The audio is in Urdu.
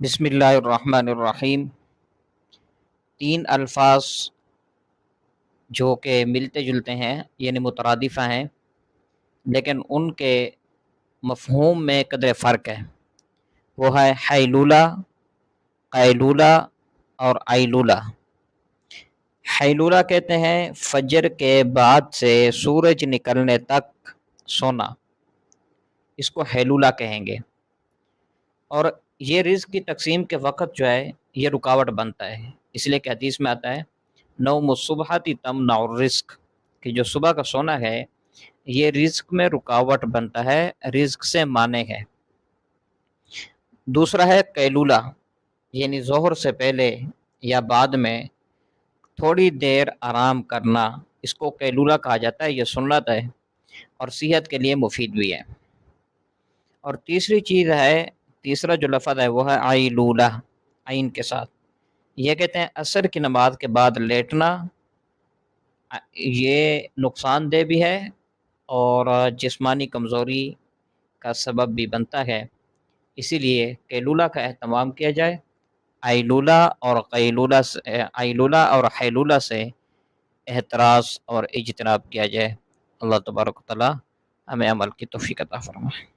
بسم اللہ الرحمن الرحیم۔ تین الفاظ جو کہ ملتے جلتے ہیں یعنی مترادفہ ہیں، لیکن ان کے مفہوم میں قدر فرق ہے۔ وہ ہے حیلولہ، قیلولہ اور ایلولہ۔ حیلولہ کہتے ہیں فجر کے بعد سے سورج نکلنے تک سونا، اس کو حیلولہ کہیں گے۔ اور یہ رزق کی تقسیم کے وقت جو ہے یہ رکاوٹ بنتا ہے، اس لیے کہ حدیث میں آتا ہے نوم الصبح تمنع الرزق، کہ جو صبح کا سونا ہے یہ رزق میں رکاوٹ بنتا ہے، رزق سے مانع ہے۔ دوسرا ہے قیلولہ، یعنی ظہر سے پہلے یا بعد میں تھوڑی دیر آرام کرنا، اس کو قیلولہ کہا جاتا ہے۔ یہ سنت ہے اور صحت کے لیے مفید بھی ہے۔ اور تیسری چیز ہے، تیسرا جو لفظ ہے وہ ہے ایلولہ، عین کے ساتھ۔ یہ کہتے ہیں عصر کی نماز کے بعد لیٹنا، یہ نقصان دہ بھی ہے اور جسمانی کمزوری کا سبب بھی بنتا ہے، اسی لیے قیلولہ کا اہتمام کیا جائے۔ ایلولہ اور حیلولہ سے احتراز اور اجتناب کیا جائے۔ اللہ تبارک و تعالی ہمیں عمل کی توفیق عطا فرمائے۔